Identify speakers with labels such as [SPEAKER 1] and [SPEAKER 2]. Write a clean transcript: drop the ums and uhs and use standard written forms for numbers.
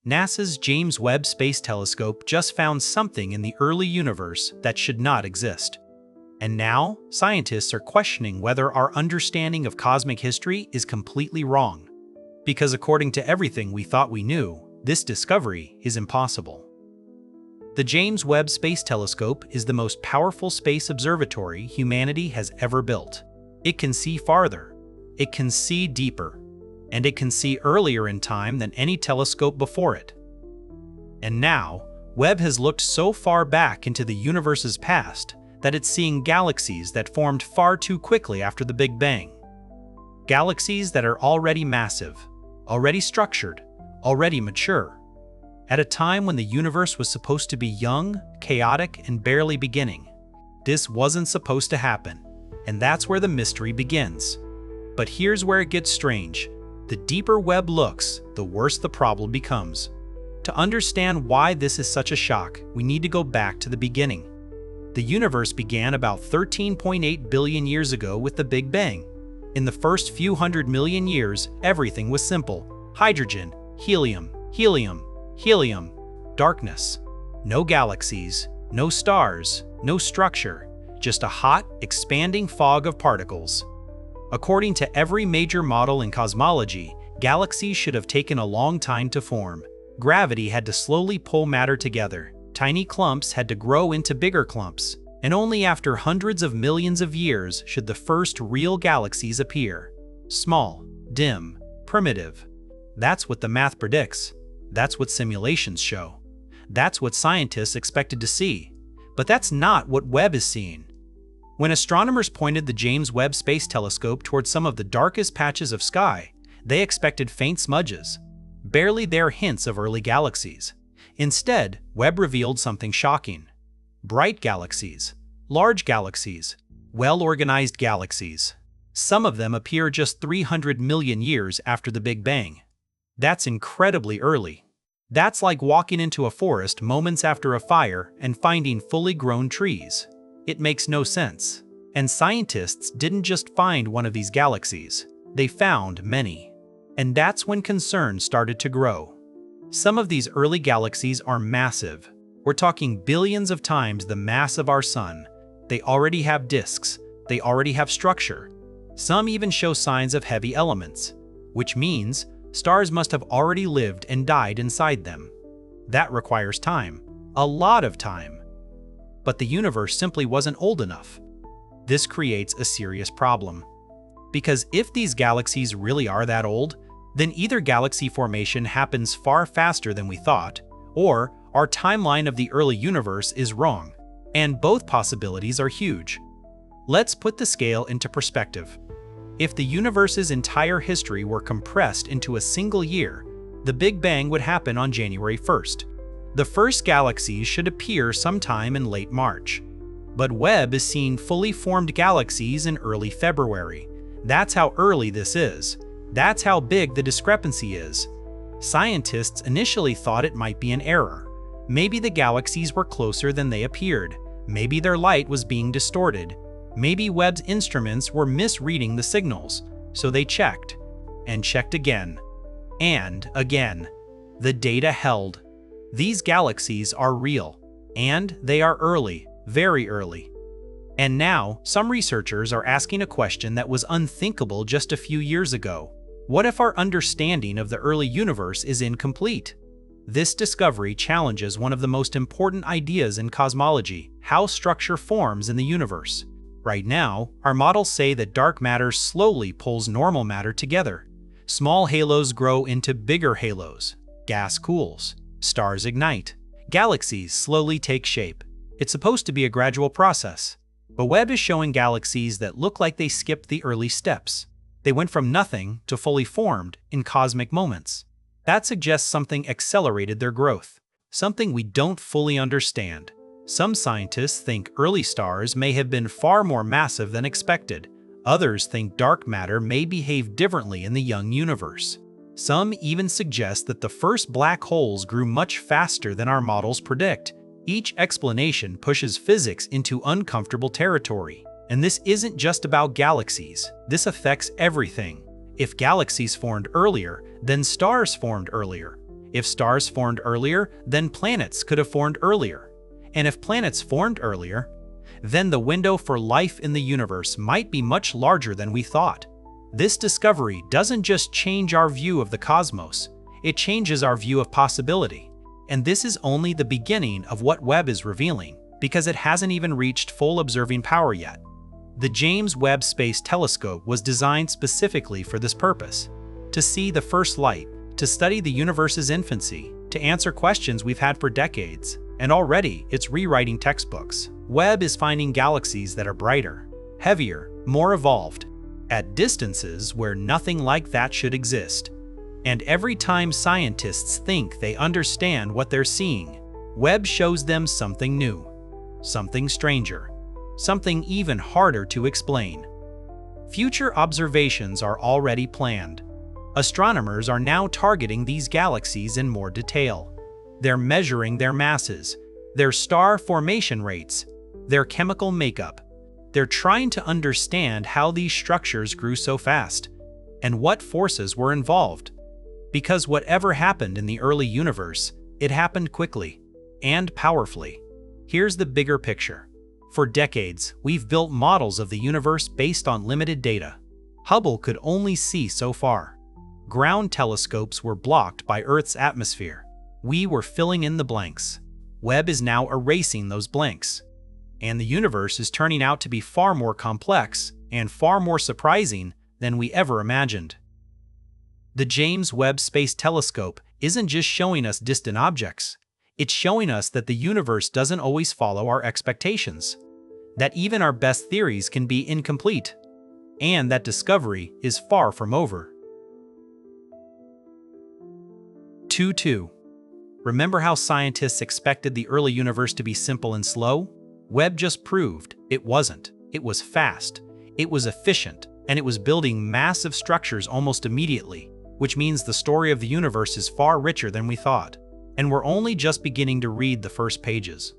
[SPEAKER 1] NASA's James Webb Space Telescope just found something in the early universe that should not exist. And now, scientists are questioning whether our understanding of cosmic history is completely wrong. Because according to everything we thought we knew, this discovery is impossible. The James Webb Space Telescope is the most powerful space observatory humanity has ever built. It can see farther, it can see deeper, and it can see earlier in time than any telescope before it. And now, Webb has looked so far back into the universe's past that it's seeing galaxies that formed far too quickly after the Big Bang. Galaxies that are already massive, already structured, already mature, at a time when the universe was supposed to be young, chaotic, and barely beginning. This wasn't supposed to happen, and that's where the mystery begins. But here's where it gets strange. The deeper Webb looks, the worse the problem becomes. To understand why this is such a shock, we need to go back to the beginning. The universe began about 13.8 billion years ago with the Big Bang. In the first few 100 million years, everything was simple. Hydrogen, helium, helium, helium, darkness. No galaxies, no stars, no structure, just a hot, expanding fog of particles. According to every major model in cosmology, galaxies should have taken a long time to form. Gravity had to slowly pull matter together. Tiny clumps had to grow into bigger clumps. And only after hundreds of millions of years should the first real galaxies appear. Small, dim, primitive. That's what the math predicts. That's what simulations show. That's what scientists expected to see. But that's not what Webb is seeing. When astronomers pointed the James Webb Space Telescope towards some of the darkest patches of sky, they expected faint smudges, barely there hints of early galaxies. Instead, Webb revealed something shocking. Bright galaxies, large galaxies, well-organized galaxies. Some of them appear just 300 million years after the Big Bang. That's incredibly early. That's like walking into a forest moments after a fire and finding fully grown trees. It makes no sense. And scientists didn't just find one of these galaxies. They found many. And that's when concerns started to grow. Some of these early galaxies are massive. We're talking billions of times the mass of our sun. They already have disks. They already have structure. Some even show signs of heavy elements, which means stars must have already lived and died inside them. That requires time, a lot of time. But the universe simply wasn't old enough. This creates a serious problem. Because if these galaxies really are that old, then either galaxy formation happens far faster than we thought, or our timeline of the early universe is wrong. And both possibilities are huge. Let's put the scale into perspective. If the universe's entire history were compressed into a single year, the Big Bang would happen on January 1st. The first galaxies should appear sometime in late March. But Webb is seeing fully formed galaxies in early February. That's how early this is. That's how big the discrepancy is. Scientists initially thought it might be an error. Maybe the galaxies were closer than they appeared. Maybe their light was being distorted. Maybe Webb's instruments were misreading the signals. So they checked, and checked again, and again. The data held. These galaxies are real, and they are early, very early. And now, some researchers are asking a question that was unthinkable just a few years ago. What if our understanding of the early universe is incomplete? This discovery challenges one of the most important ideas in cosmology: how structure forms in the universe. Right now, our models say that dark matter slowly pulls normal matter together. Small halos grow into bigger halos. Gas cools. Stars ignite. Galaxies slowly take shape. It's supposed to be a gradual process. But Webb is showing galaxies that look like they skipped the early steps. They went from nothing to fully formed in cosmic moments. That suggests something accelerated their growth, something we don't fully understand. Some scientists think early stars may have been far more massive than expected. Others think dark matter may behave differently in the young universe. Some even suggest that the first black holes grew much faster than our models predict. Each explanation pushes physics into uncomfortable territory. And this isn't just about galaxies. This affects everything. If galaxies formed earlier, then stars formed earlier. If stars formed earlier, then planets could have formed earlier. And if planets formed earlier, then the window for life in the universe might be much larger than we thought. This discovery doesn't just change our view of the cosmos, it changes our view of possibility. And this is only the beginning of what Webb is revealing, because it hasn't even reached full observing power yet. The James Webb Space Telescope was designed specifically for this purpose: to see the first light, to study the universe's infancy, to answer questions we've had for decades. And already, it's rewriting textbooks. Webb is finding galaxies that are brighter, heavier, more evolved, at distances where nothing like that should exist. And every time scientists think they understand what they're seeing, Webb shows them something new, something stranger, something even harder to explain. Future observations are already planned. Astronomers are now targeting these galaxies in more detail. They're measuring their masses, their star formation rates, their chemical makeup. They're trying to understand how these structures grew so fast and what forces were involved. Because whatever happened in the early universe, it happened quickly and powerfully. Here's the bigger picture. For decades, we've built models of the universe based on limited data. Hubble could only see so far. Ground telescopes were blocked by Earth's atmosphere. We were filling in the blanks. Webb is now erasing those blanks. And the universe is turning out to be far more complex and far more surprising than we ever imagined. The James Webb Space Telescope isn't just showing us distant objects. It's showing us that the universe doesn't always follow our expectations, that even our best theories can be incomplete, and that discovery is far from over. 2.2. Remember how scientists expected the early universe to be simple and slow? Webb just proved it wasn't. It was fast, it was efficient, and it was building massive structures almost immediately, which means the story of the universe is far richer than we thought. And we're only just beginning to read the first pages.